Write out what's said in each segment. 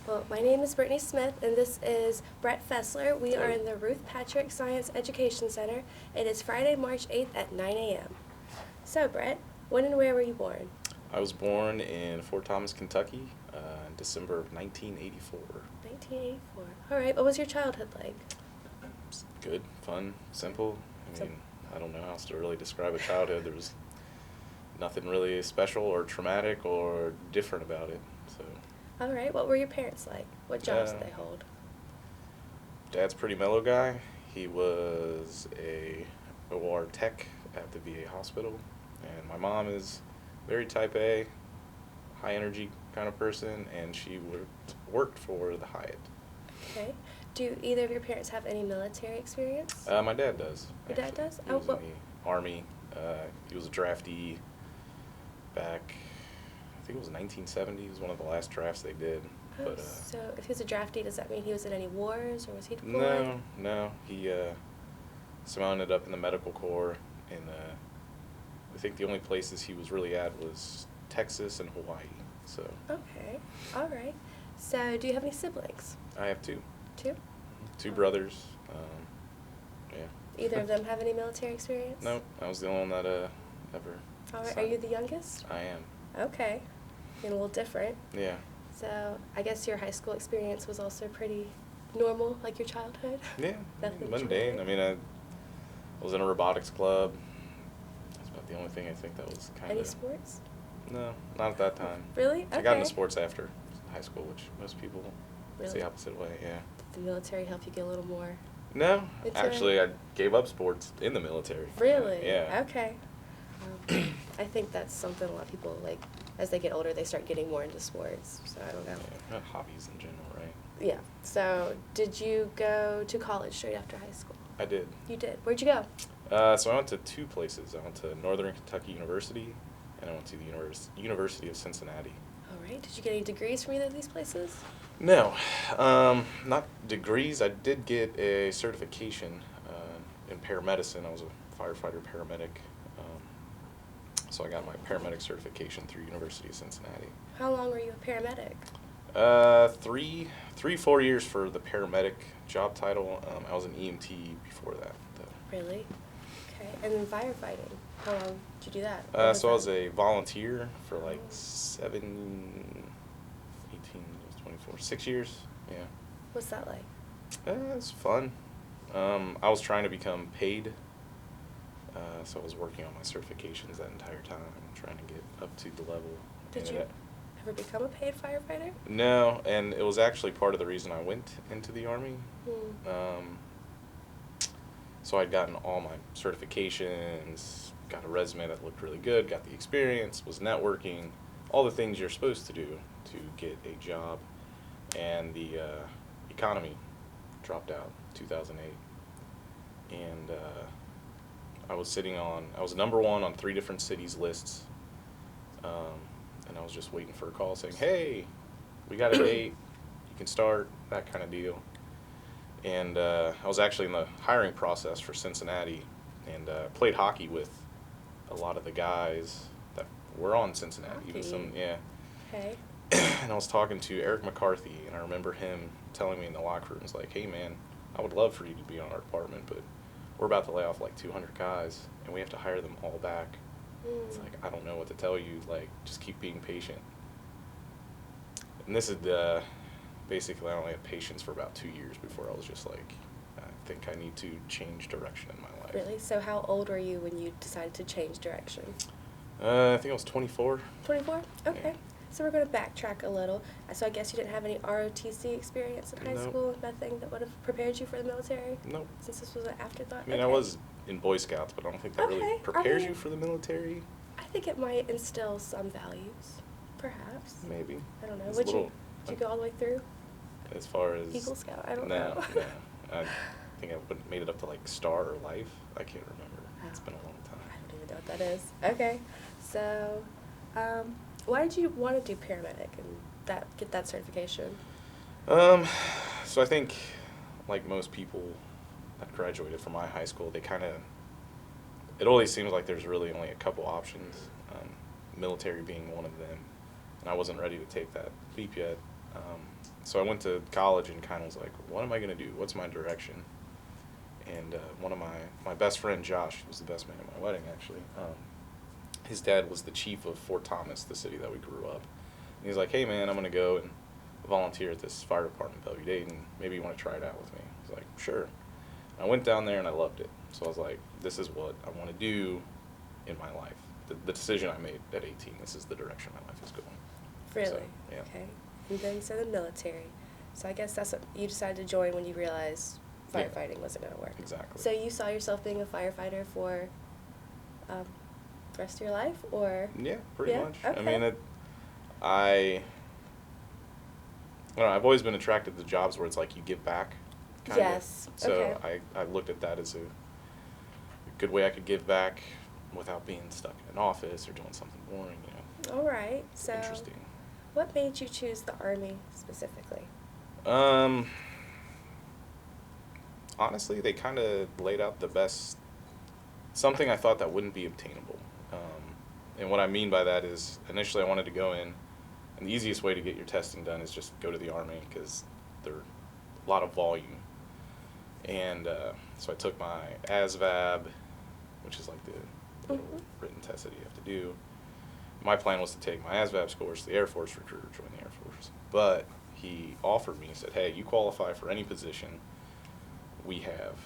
Well, my name is Brittany Smith, and this is Brett Fessler. We are in the Ruth Patrick Science Education Center. It is Friday, March 8th at 9 a.m. So, Brett, when and where were you born? I was born in Fort Thomas, Kentucky, in December of 1984. 1984. All right. What was your childhood like? It's good, fun, simple. I mean, I don't know how else to really describe a childhood. There was nothing really special or traumatic or different about it. So. All right. What were your parents like? What jobs did they hold? Dad's a pretty mellow guy. He was a OR tech at the VA hospital, and my mom is very type A, high energy kind of person, and she worked for the Hyatt. Okay. Do either of your parents have any military experience? My dad does. Your dad does? He was in the Army. He was a draftee back, I think it was 1970. It was one of the last drafts they did. But, so if he was a draftee, does that mean he was in any wars, or was he deployed? No. He somehow ended up in the medical corps, and I think the only places he was really at was Texas and Hawaii. So. Okay. All right. So do you have any siblings? I have two. Two? Two brothers. Yeah. Either of them have any military experience? No, I was the only one that ever. All right. Are you the youngest? I am. Okay. Being a little different. Yeah. So I guess your high school experience was also pretty normal, like your childhood? Yeah. Nothing mundane. traumatic? I mean, I was in a robotics club. That's about the only thing I think that was kind of. Any sports? No, not at that time. Really? Okay. I got into sports after high school, which most people it's the Really? opposite way, yeah. Did the military help you get a little more? No, Into actually, it? I gave up sports in the military. Really? Yeah. Okay. I think that's something a lot of people, like, as they get older, they start getting more into sports. So I don't know. Yeah, hobbies in general, right? Yeah. So did you go to college straight after high school? I did. You did. Where'd you go? So I went to two places. I went to Northern Kentucky University, and I went to the University of Cincinnati. All right. Did you get any degrees from either of these places? No, not degrees. I did get a certification in paramedicine. I was a firefighter paramedic. So I got my paramedic certification through University of Cincinnati. How long were you a paramedic? 4 years for the paramedic job title. I was an EMT before that, though. Really? Okay. And then firefighting. How long did you do that? So I was a volunteer for like 24, 6 years. Yeah. What's that like? It's fun. I was trying to become paid. So I was working on my certifications that entire time, trying to get up to the level. Did you ever become a paid firefighter? No, and it was actually part of the reason I went into the Army. So I'd gotten all my certifications, got a resume that looked really good, got the experience, was networking, all the things you're supposed to do to get a job. And the economy dropped out 2008. And I was number one on 3 different cities' lists. And I was just waiting for a call saying, hey, we got a date, you can start, that kind of deal. And I was actually in the hiring process for Cincinnati, and played hockey with a lot of the guys that were on Cincinnati. Even some, yeah. Okay. And I was talking to Eric McCarthy, and I remember him telling me in the locker room, like, hey, man, I would love for you to be on our department, but we're about to lay off like 200 guys, and we have to hire them all back. It's like, I don't know what to tell you, like, just keep being patient. And this is basically, I only had patience for about 2 years before I was just like, I think I need to change direction in my life. Really? So how old were you when you decided to change direction? I think I was 24. 24? Okay. Yeah. So we're going to backtrack a little. So I guess you didn't have any ROTC experience in high Nope. school? Nothing that would have prepared you for the military? Nope. Since this was an afterthought? I mean, I was in Boy Scouts, but I don't think that really prepares you for the military. I think it might instill some values, perhaps. Maybe. I don't know. It's Did you go all the way through? As far as Eagle Scout? I don't know. No. I think I made it up to like Star or Life. I can't remember. It's been a long time. I don't even know what that is. Okay. So, why did you want to do paramedic and get that certification? So I think, like most people that graduated from my high school, it always seems like there's really only a couple options, military being one of them. And I wasn't ready to take that leap yet. So I went to college and kind of was like, what am I going to do? What's my direction? And one of my best friend, Josh, was the best man at my wedding, actually. His dad was the chief of Fort Thomas, the city that we grew up. And he's like, hey, man, I'm going to go and volunteer at this fire department in Bellevue-Dayton. Maybe you want to try it out with me. I was like, sure. And I went down there and I loved it. So I was like, this is what I want to do in my life. The decision I made at 18, this is the direction my life is going. Really? So, yeah. Okay. And then you said the military. So I guess that's what you decided to join when you realized firefighting wasn't going to work. Exactly. So you saw yourself being a firefighter for the rest of your life, or? Yeah, pretty Yeah? much. Okay. I mean, I don't know, I've always been attracted to jobs where it's like you give back. Kinda. Yes. So Okay. I looked at that as a good way I could give back without being stuck in an office or doing something boring, All right. So Interesting. what made you choose the Army specifically? Honestly, they kind of laid out the best, something I thought that wouldn't be obtainable. And what I mean by that is initially I wanted to go in, and the easiest way to get your testing done is just go to the Army because they're a lot of volume. And so I took my ASVAB, which is like the little written test that you have to do. My plan was to take my ASVAB scores to the Air Force recruiter, join the Air Force. But he offered me, he said, hey, you qualify for any position we have.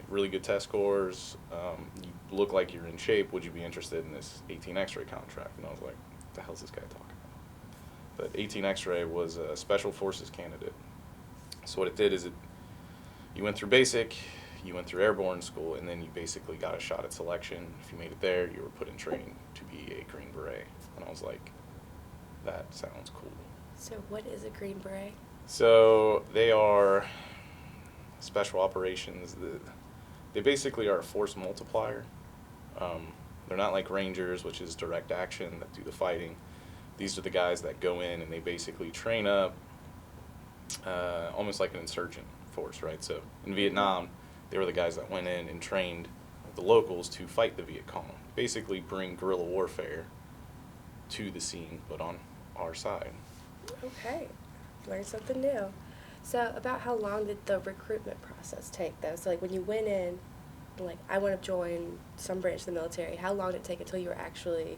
Really good test scores. You look like you're in shape. Would you be interested in this 18 X-ray contract? And I was like, what the hell is this guy talking about? But 18 X-ray was a Special Forces candidate. So what it did is you went through basic, you went through airborne school, and then you basically got a shot at selection. If you made it there, you were put in training to be a Green Beret. And I was like, that sounds cool. So what is a Green Beret? So they are special operations. They basically are a force multiplier. They're not like Rangers, which is direct action, that do the fighting. These are the guys that go in and they basically train up almost like an insurgent force, right? So in Vietnam, they were the guys that went in and trained the locals to fight the Viet Cong. Basically bring guerrilla warfare to the scene, but on our side. Okay. Learned something new. So about how long did the recruitment process take, though? So, like, when you went in, like, I want to join some branch of the military, how long did it take until you were actually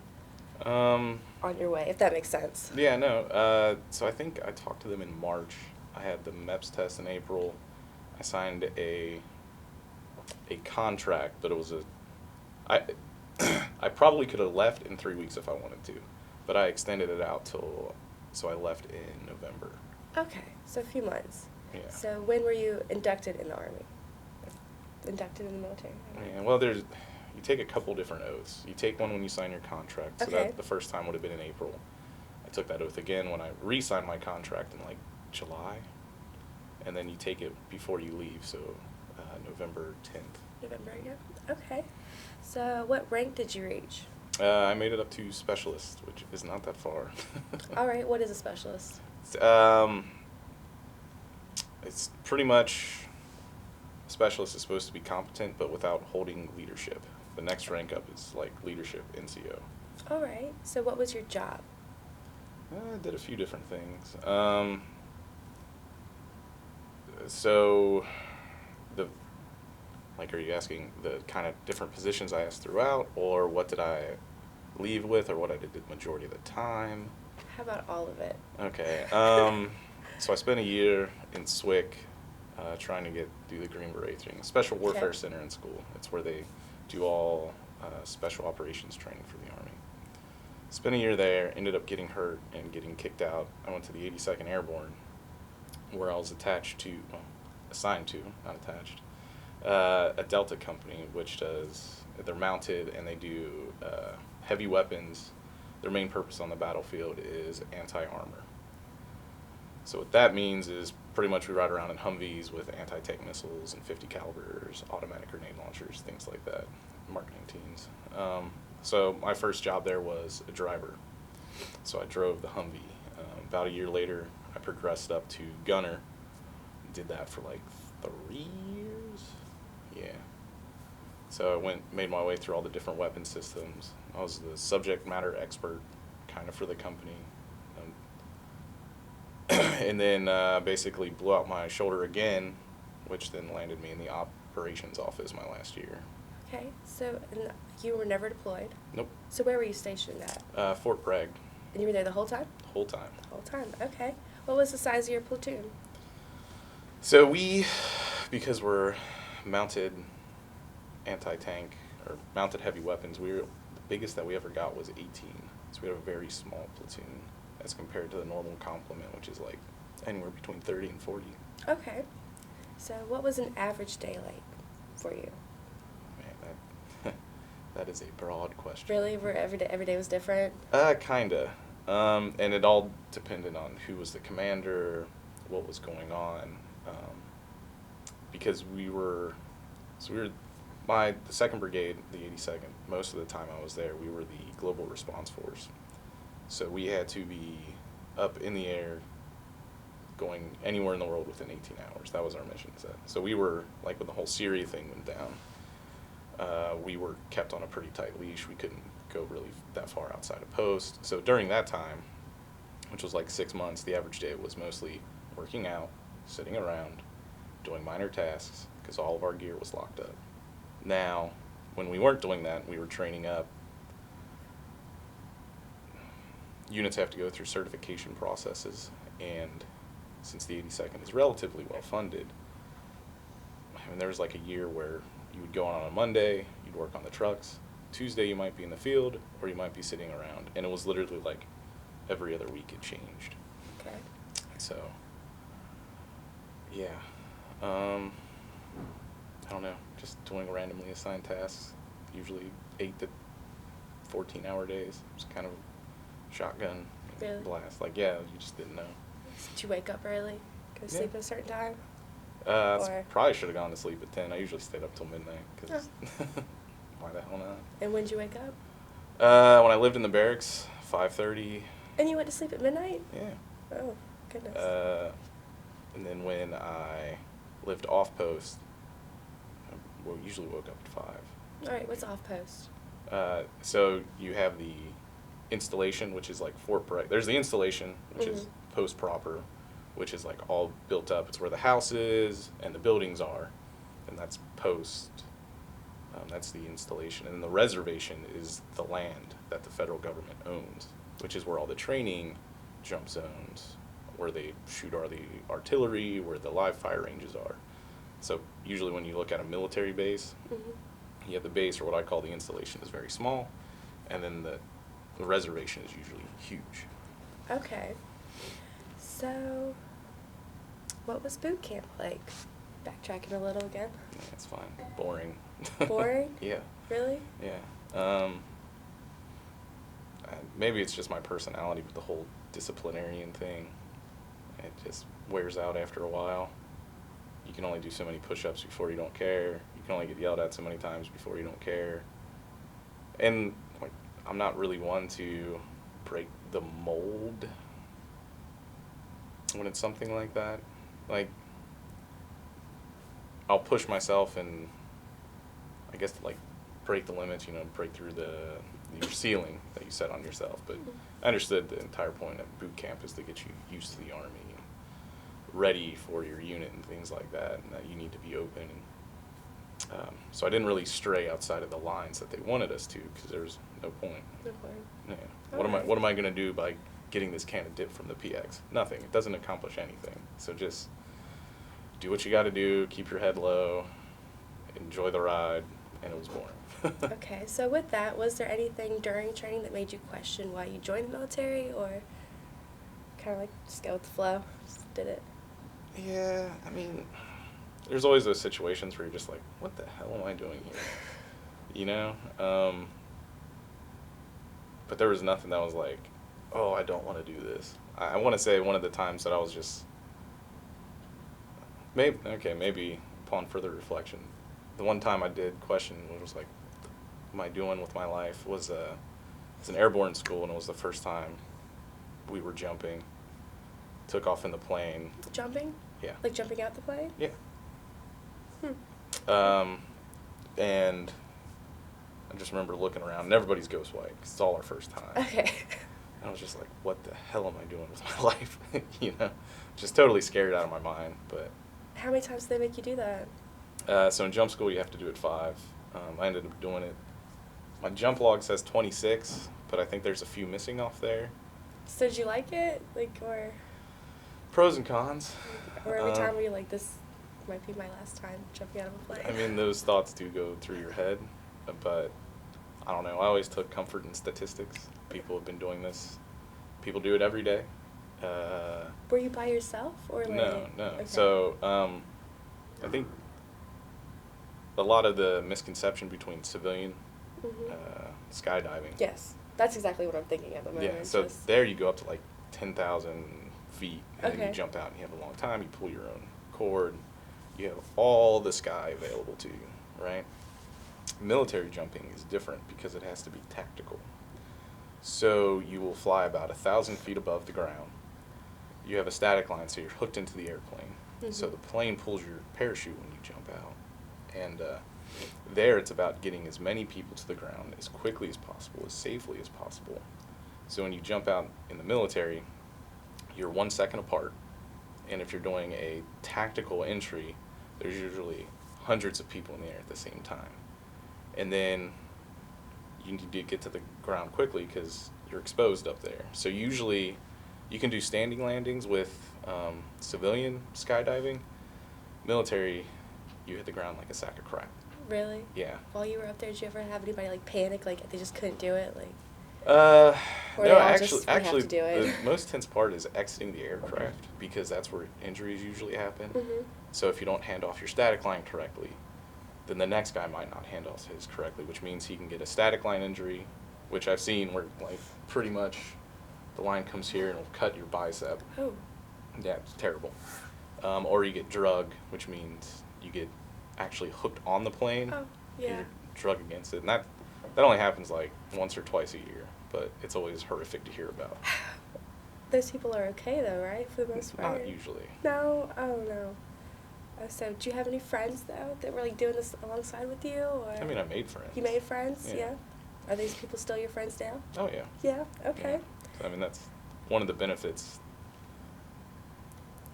on your way, if that makes sense? Yeah, no. So I think I talked to them in March. I had the MEPS test in April. I signed a contract, but it was I probably could have left in 3 weeks if I wanted to, but I extended it out so I left in November. Okay, so a few months. Yeah. So when were you inducted in the Army? Inducted in the military? Yeah, well, you take a couple different oaths. You take one when you sign your contract, so Okay. that the first time would have been in April. I took that oath again when I re-signed my contract in like July, and then you take it before you leave, so November 10th. November, yeah. Okay. So what rank did you reach? I made it up to specialist, which is not that far. All right, what is a specialist? It's pretty much, a specialist is supposed to be competent, but without holding leadership. The next rank up is like leadership, NCO. All right, so what was your job? I did a few different things. So, are you asking the kind of different positions I asked throughout, or what did I leave with, or what I did the majority of the time? How about all of it? Okay. So I spent a year in SWIC trying to do the Green Beret thing, Special Warfare Okay. Center in school. It's where they do all special operations training for the Army. Spent a year there, ended up getting hurt and getting kicked out. I went to the 82nd Airborne, where I was assigned to, not attached, a Delta company, which they're mounted and they do heavy weapons. Their main purpose on the battlefield is anti-armor. So what that means is pretty much we ride around in Humvees with anti-tank missiles and 50 calibers, automatic grenade launchers, things like that, Mark 19s. So my first job there was a driver. So I drove the Humvee. About a year later, I progressed up to gunner. Did that for like 3 years. Yeah. So I made my way through all the different weapon systems. I was the subject matter expert kind of for the company. and then basically blew out my shoulder again, which then landed me in the operations office my last year. Okay, so and you were never deployed. Nope. So where were you stationed at? Fort Bragg, And you were there the whole time? the whole time. The whole time, okay. What was the size of your platoon? So because we're mounted anti-tank or mounted heavy weapons, the biggest that we ever got was 18. So we had a very small platoon as compared to the normal complement, which is like anywhere between 30 and 40. Okay. So what was an average day like for you? Man, that is a broad question. Really? Where every day was different? Kinda. And it all depended on who was the commander, what was going on. Because the 2nd Brigade, the 82nd, most of the time I was there, we were the global response force. So we had to be up in the air, going anywhere in the world within 18 hours. That was our mission set. So we were, like when the whole Syria thing went down, we were kept on a pretty tight leash. We couldn't go really that far outside of post. So during that time, which was like 6 months, the average day was mostly working out, sitting around, doing minor tasks, because all of our gear was locked up. Now, when we weren't doing that, we were training up. Units have to go through certification processes, and since the 82nd is relatively well funded, I mean, there was like a year where you would go on a Monday, you'd work on the trucks. Tuesday you might be in the field, or you might be sitting around, and it was literally like every other week it changed. Okay. So, yeah. I don't know, just doing randomly assigned tasks, usually 8 to 14-hour days. It's kind of shotgun Really? blast. Like, yeah, you just didn't know. Did you wake up early? Go to sleep at a certain time? Or- Probably should have gone to sleep at 10. I usually stayed up till midnight, because why the hell not? And when did you wake up? When I lived in the barracks, 5:30. And you went to sleep at midnight? Yeah. Oh, goodness. And then when I lived off post, I usually woke up at 5. All right, what's off post? So you have the installation, which is like Fort Bragg. There's the installation, which is post proper, which is like all built up. It's where the house is and the buildings are, and that's post. That's the installation. And then the reservation is the land that the federal government owns, which is where all the training jump zones, where they shoot all the artillery, where the live fire ranges are. So usually when you look at a military base, you have the base, or what I call the installation, is very small, and then the reservation is usually huge. Okay. So, what was boot camp like? Backtracking a little again. Yeah, it's fine. Boring. Boring? Yeah. Really? Yeah. Maybe it's just my personality with the whole disciplinarian thing. It just wears out after a while. You can only do so many push-ups before you don't care. You can only get yelled at so many times before you don't care. And like, I'm not really one to break the mold when it's something like that. Like, I'll push myself and I guess like break the limits, break through your ceiling that you set on yourself. But I understood the entire point of boot camp is to get you used to the Army and ready for your unit and things like that, and that you need to be open. And, so I didn't really stray outside of the lines that they wanted us to, because there was no point. No point. Yeah. What am I going to do by getting this can of dip from the PX? Nothing. It doesn't accomplish anything. So just do what you got to do, keep your head low, enjoy the ride, and it was boring. Okay, so with that, was there anything during training that made you question why you joined the military, or kind of like just go with the flow, just did it? Yeah, I mean, there's always those situations where you're just like, what the hell am I doing here? But there was nothing that was like, oh, I don't want to do this. I want to say one of the times that I was just, maybe upon further reflection, the one time I did question what was like, what am I doing with my life, was it's an airborne school, and it was the first time we were jumping, took off in the plane. Jumping? Yeah. Like jumping out the plane? Yeah. And I just remember looking around, and everybody's ghost white, 'cause it's all our first time. Okay. And I was just like, what the hell am I doing with my life? You know, just totally scared out of my mind. But How many times do they make you do that? so in jump school, you have to do it 5. I ended up doing it. My jump log says 26, but I think there's a few missing off there. So did you like it? Like, or Pros and cons. every time were you like, this might be my last time jumping out of a plane? I mean, those thoughts do go through your head, but I don't know. I always took comfort in statistics. People have been doing this. People do it every day. Were you by yourself or like? No. Okay. So I think a lot of the misconception between civilian skydiving. Yes, that's exactly what I'm thinking at the moment. Yeah. So there you go up to like 10,000 feet, and then Okay. you jump out and you have a long time. You pull your own cord. You have all the sky available to you, right? Military jumping is different because it has to be tactical. So you will fly about 1,000 feet above the ground. You have a static line, so you're hooked into the airplane. So the plane pulls your parachute when you jump out. And there it's about getting as many people to the ground as quickly as possible, as safely as possible. So when you jump out in the military, you're 1 second apart. And if you're doing a tactical entry, there's usually hundreds of people in the air at the same time. And then you need to get to the ground quickly because you're exposed up there. So usually you can do standing landings with civilian skydiving. Military, you hit the ground like a sack of crap. Really? Yeah. While you were up there, did you ever have anybody like panic, like they just couldn't do it, like? Or Or no, they all actually, just would have actually, to do it? the most tense part is exiting the aircraft because that's where injuries usually happen. Mhm. So if you don't hand off your static line correctly, then the next guy might not hand off his correctly, which means he can get a static line injury, which I've seen where like pretty much the line comes here and will cut your bicep. Oh. Yeah, it's terrible. Or you get drug, which means you get actually hooked on the plane. Oh, yeah. You're drug against it, and that only happens like once or twice a year, but it's always horrific to hear about. Those people are okay though, right? For the most part. Not usually. No. Oh no. So, do you have any friends though that were like doing this alongside with you, or? I mean, I made friends. You made friends, Yeah. Are these people still your friends now? Oh yeah. Yeah. Okay. Yeah. So, I mean, that's one of the benefits.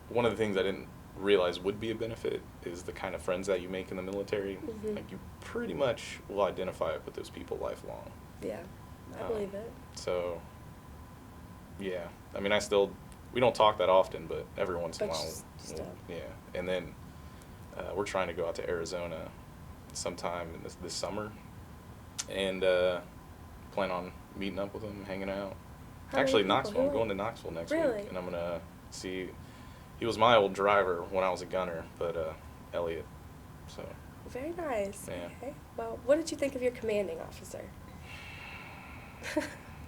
One of the things I didn't realize would be a benefit is the kind of friends that you make in the military. Mhm. Like, you pretty much will identify with those people lifelong. Yeah, I believe it. So, yeah. I mean, we don't talk that often, but every once in a But while, still. yeah. And then we're trying to go out to Arizona sometime in this summer, and plan on meeting up with him, hanging out. How many Actually, people? Knoxville. I'm going to Knoxville next Really? week, and I'm gonna see. He was my old driver when I was a gunner, but Elliot. So. Very nice. Yeah. Okay. Well, what did you think of your commanding officer?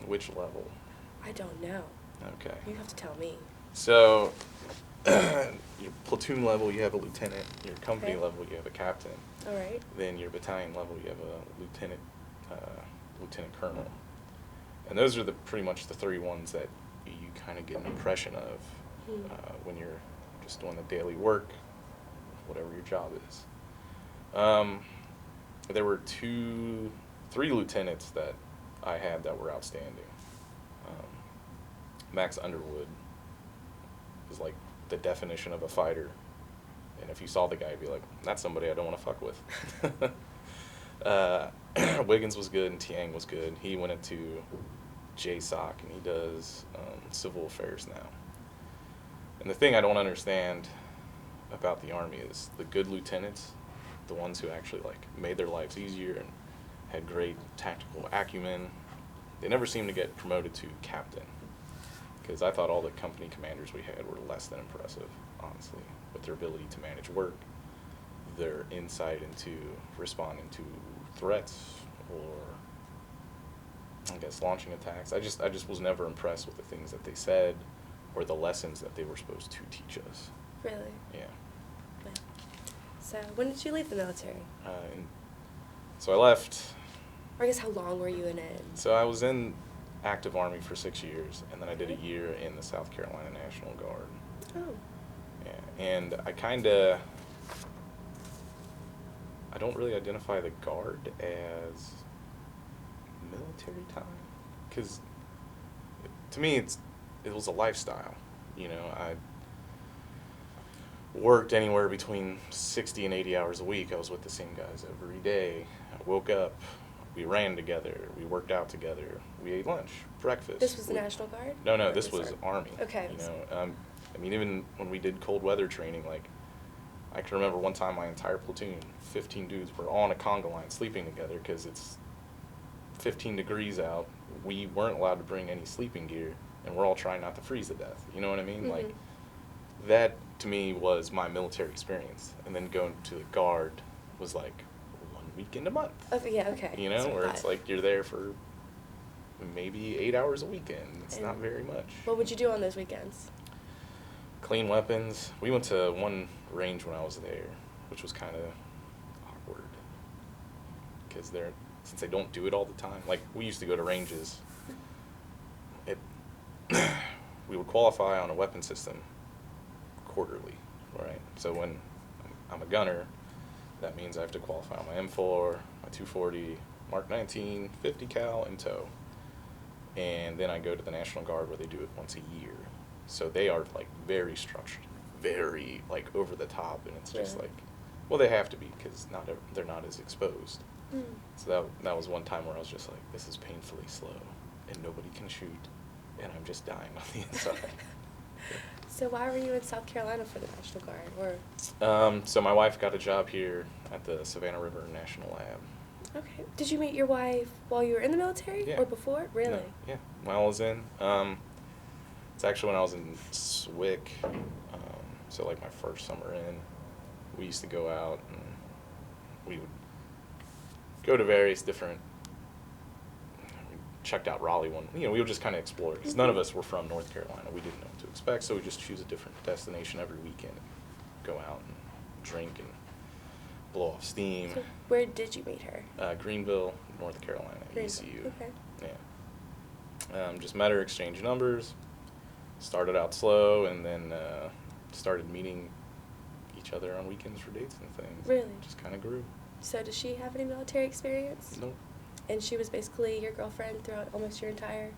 Which level? I don't know. Okay. You have to tell me. So, your platoon level, you have a lieutenant. Your company Okay. level, you have a captain. All right. Then your battalion level, you have a lieutenant, lieutenant colonel. And those are pretty much the 3 ones that you kind of get an impression of when you're just doing the daily work, whatever your job is. There were 3 lieutenants that I had that were outstanding. Max Underwood is like the definition of a fighter. And if you saw the guy, you'd be like, that's somebody I don't want to fuck with. Wiggins was good and Tiang was good. He went into JSOC and he does civil affairs now. And the thing I don't understand about the Army is the good lieutenants, the ones who actually like made their lives easier and had great tactical acumen, they never seem to get promoted to captain. Because I thought all the company commanders we had were less than impressive, honestly, with their ability to manage work, their insight into responding to threats, or I guess launching attacks. I just was never impressed with the things that they said or the lessons that they were supposed to teach us. Really? Yeah. Yeah. So, when did you leave the military? So I left. Or I guess how long were you in it? So I was in active Army for 6 years, and then I did a year in the South Carolina National Guard. Oh. Yeah, and I don't really identify the Guard as military time, because to me, it was a lifestyle. I worked anywhere between 60 and 80 hours a week. I was with the same guys every day. I woke up, we ran together, we worked out together, we ate lunch, breakfast. This was the National Guard? No, Or this was Army. Okay. I mean, even when we did cold weather training, like, I can remember one time my entire platoon, 15 dudes, were all on a conga line sleeping together because it's 15 degrees out. We weren't allowed to bring any sleeping gear, and we're all trying not to freeze to death. You know what I mean? Mm-hmm. Like, that to me was my military experience. And then going to the Guard was like 1 weekend a month. Yeah, okay. Where it's like you're there for maybe 8 hours a weekend. It's not very much. What would you do on those weekends? Clean weapons. We went to one range when I was there, which was kind of awkward because since they don't do it all the time. Like, we used to go to ranges. We would qualify on a weapon system quarterly, right? So when I'm a gunner, that means I have to qualify on my M4, my 240, Mark 19, 50 cal, and tow. And then I go to the National Guard where they do it once a year. So they are like very structured, very like over the top, and it's just like, well, they have to be because they're not as exposed. Mm. So that was one time where I was just like, this is painfully slow, and nobody can shoot, and I'm just dying on the inside. So why were you in South Carolina for the National Guard? So my wife got a job here at the Savannah River National Lab. Okay. Did you meet your wife while you were in the military or before? Really? No, yeah. While I was in. It's actually when I was in SWIC, so like my first summer in, we used to go out and we would go to various different, we checked out Raleigh one, we would just kind of explore, because none of us were from North Carolina. We didn't know what to expect, so we just choose a different destination every weekend, go out and drink and blow off steam. So where did you meet her? Greenville, North Carolina, ECU. Okay. Yeah. Just met her, exchanged numbers. Started out slow, and then started meeting each other on weekends for dates and things. Really? Just kind of grew. So does she have any military experience? Nope. And she was basically your girlfriend throughout almost your entire...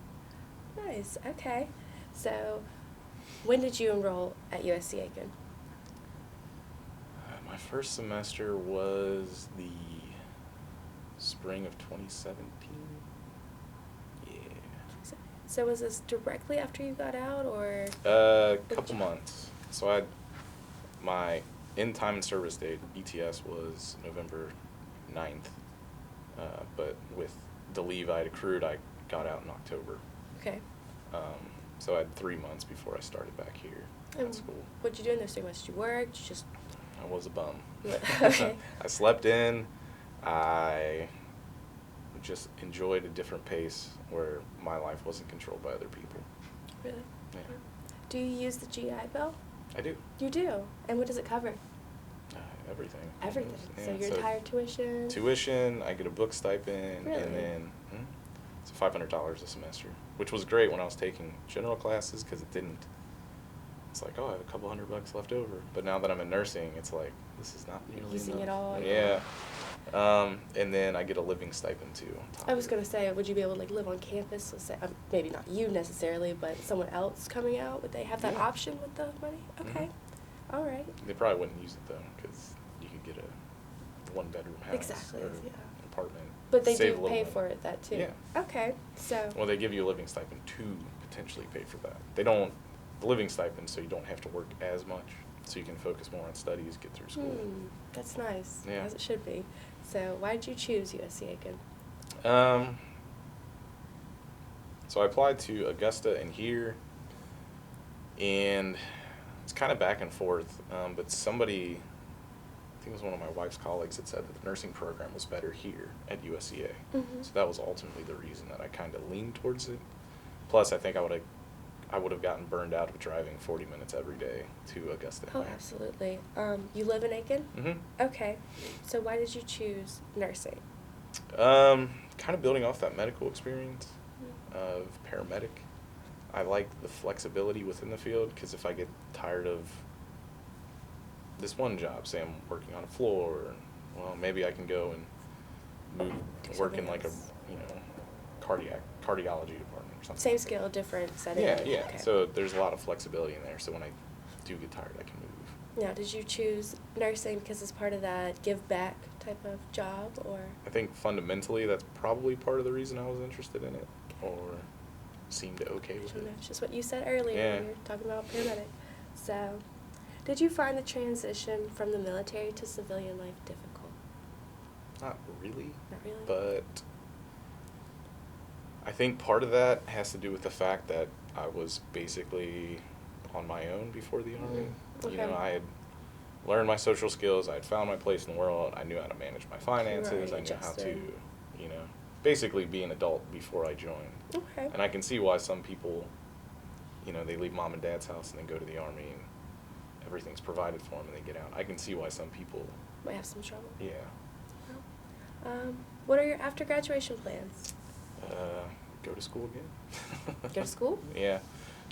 Nice. Okay. So when did you enroll at USC Aiken? My first semester was the spring of 2017. So was this directly after you got out, or? A couple months. So my in-time and service date, ETS, was November 9th. But with the leave I had accrued, I got out in October. Okay. So I had 3 months before I started back here at school. What'd you do in those 3 months? Did you work? Did you just... I was a bum. Okay. I slept in. I just enjoyed a different pace where my life wasn't controlled by other people. Really? Yeah. Do you use the GI Bill? I do. You do? And what does it cover? Everything. Everything. Yeah, so your entire tuition? Tuition, I get a book stipend, really? And then it's $500 a semester, which was great when I was taking general classes because it's like, oh, I have a couple $100 left over. But now that I'm in nursing, it's like, this is not nearly using enough. it all. Yeah. And then I get a living stipend too. On top I was going to say, would you be able to live on campus? Let's say, maybe not you necessarily, but someone else coming out? Would they have that option with the money? Okay. Mm-hmm. All right. They probably wouldn't use it though, because you could get a 1-bedroom house or an apartment. But they do pay for that too. Yeah. Okay. So. Well, they give you a living stipend to potentially pay for that. They don't. The living stipend, so you don't have to work as much, so you can focus more on studies, get through school. That's nice, yeah. As it should be. So why did you choose USC Aiken? So I applied to Augusta and here, and it's kind of back and forth, but somebody, I think it was one of my wife's colleagues, that said that the nursing program was better here at USCA. Mm-hmm. So that was ultimately the reason that I kind of leaned towards it. Plus, I think I would have gotten burned out of driving 40 minutes every day to Augusta. Oh, absolutely. You live in Aiken? Mm-hmm. Okay. So why did you choose nursing? Kind of building off that medical experience of paramedic. I like the flexibility within the field, because if I get tired of this one job, say I'm working on a floor, well, maybe I can go and work in like a cardiology department. or something. Same skill, different setting. Yeah, yeah. Okay. So there's a lot of flexibility in there. So when I do get tired, I can move. Now, did you choose nursing because it's part of that give back type of job, or? I think fundamentally that's probably part of the reason I was interested in it, or seemed okay with I don't know, it. it's just what you said earlier Yeah. when you were talking about paramedic. So, did you find the transition from the military to civilian life difficult? Not really. Not really? But I think part of that has to do with the fact that I was basically on my own before the Army. Okay. You know, I had learned my social skills, I had found my place in the world, I knew how to manage my finances, Right, I knew how to, adjusted. you know, basically be an adult before I joined. Okay. And I can see why some people, you know, they leave mom and dad's house and they go to the Army and everything's provided for them and they get out. I can see why some people, Might have some trouble. yeah, What are your after graduation plans? go to school again. Go to school? Yeah.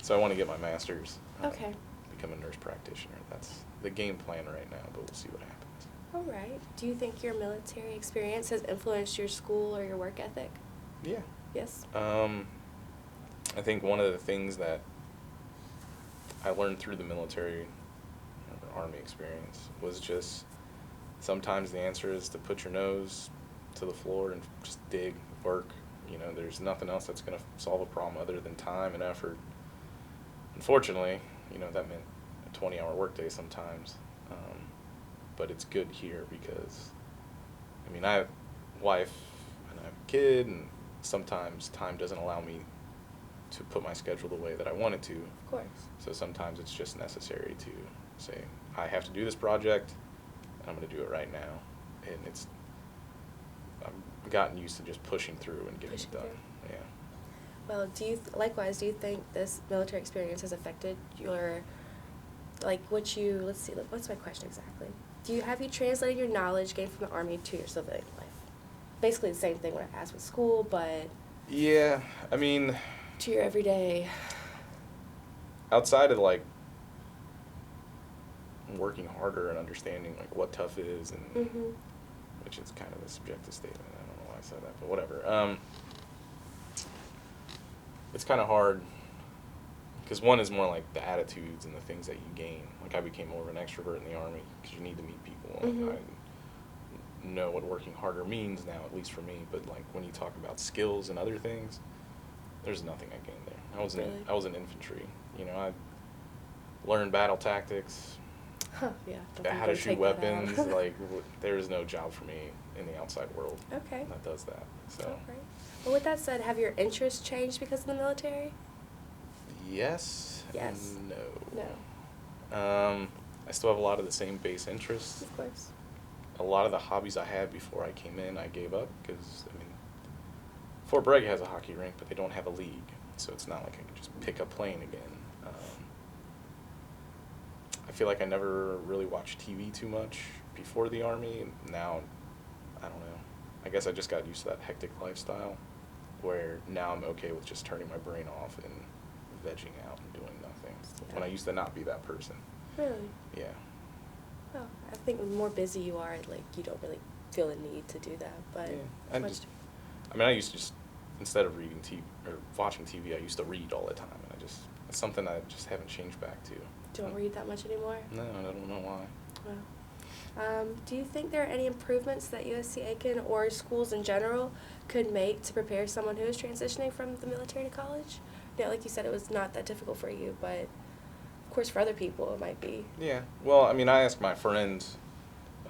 So I want to get my master's. Okay. Become a nurse practitioner. That's the game plan right now, but we'll see what happens. All right. Do you think your military experience has influenced your school or your work ethic? Yeah. Yes? I think one of the things that I learned through the military or Army experience was just sometimes the answer is to put your nose to the floor and just dig, work. You know, there's nothing else that's going to solve a problem other than time and effort. Unfortunately, you know, that meant a 20-hour workday sometimes. But it's good here because, I mean, I have a wife and I have a kid, and sometimes time doesn't allow me to put my schedule the way that I want it to. Of course. So sometimes it's just necessary to say, I have to do this project, and I'm going to do it right now. And I've gotten used to just pushing through and getting Pushing it done. through. Yeah. Well, likewise, do you think this military experience has affected your, let's see, what's my question exactly? Have you translated your knowledge gained from the Army to your civilian life? Basically the same thing what I asked with school, but Yeah, I mean, to your everyday. outside of like working harder and understanding like what tough is, and Mm-hmm. which is kind of a subjective statement. I don't know why I said that, but whatever. It's kind of hard because one is more like the attitudes and the things that you gain. Like I became more of an extrovert in the Army because you need to meet people. Mhm. I know what working harder means now, at least for me. But like when you talk about skills and other things, there's nothing I gained there. Really? I was in infantry. You know, I learned battle tactics, Huh, yeah. Don't think how you to would shoot take that out. weapons. Like there is no job for me in the outside world Okay. that does that. So All right. Well, with that said, have your interests changed because of the military? yes, Yes. and No. I still have a lot of the same base interests. Of course. A lot of the hobbies I had before I came in, I gave up because, I mean, Fort Bragg has a hockey rink, but they don't have a league, so it's not like I can just pick up playing again. I feel like I never really watched TV too much before the Army, and now, I don't know. I guess I just got used to that hectic lifestyle, where now I'm okay with just turning my brain off and vegging out and doing nothing. Yeah. When I used to not be that person. Really? Yeah. Well, I think the more busy you are, you don't really feel the need to do that. But Yeah. much I used to just, instead of reading TV or watching TV, I used to read all the time, and it's something I just haven't changed back to. don't read that much anymore. No, I don't know why. Well, do you think there are any improvements that USC Aiken or schools in general could make to prepare someone who is transitioning from the military to college? Yeah, like you said, it was not that difficult for you, but of course for other people it might be. Yeah. Well, I mean, I asked my friends,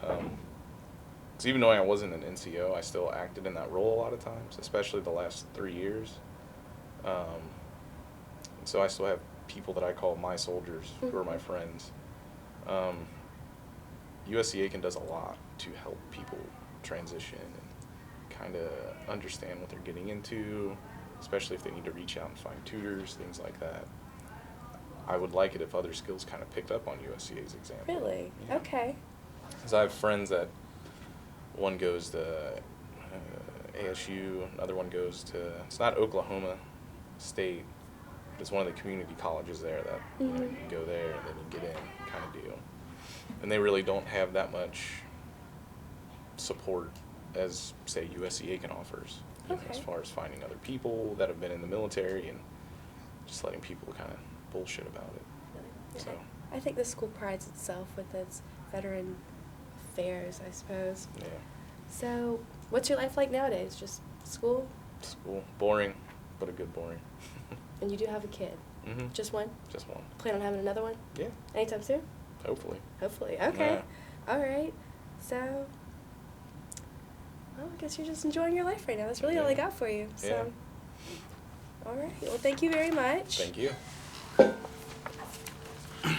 because even though I wasn't an NCO, I still acted in that role a lot of times, especially the last 3 years. So I still have people that I call my soldiers, who are my friends. USC Aiken does a lot to help people transition and kind of understand what they're getting into, especially if they need to reach out and find tutors, things like that. I would like it if other skills kind of picked up on USCA's example. Really? Yeah. Okay. Because I have friends that one goes to ASU, another one goes to, it's not Oklahoma State, but it's one of the community colleges there that you know, you can go there and then you get in kind of deal. And they really don't have that much support as, say, USC Aiken offers. you know, Okay. as far as finding other people that have been in the military and just letting people kind of bullshit about it. Okay. So, I think the school prides itself with its veteran fairs, I suppose. yeah. So, what's your life like nowadays? Just school? School. Boring, but a good boring. And you do have a kid? Mm-hmm. Just one? Just one. Plan on having another one? Yeah, Anytime soon? hopefully. Hopefully. Okay. Yeah. All right. So, well, I guess you're just enjoying your life right now. That's really all I Yeah. got for you. So, Yeah. all right. Well, thank you very much. Thank you.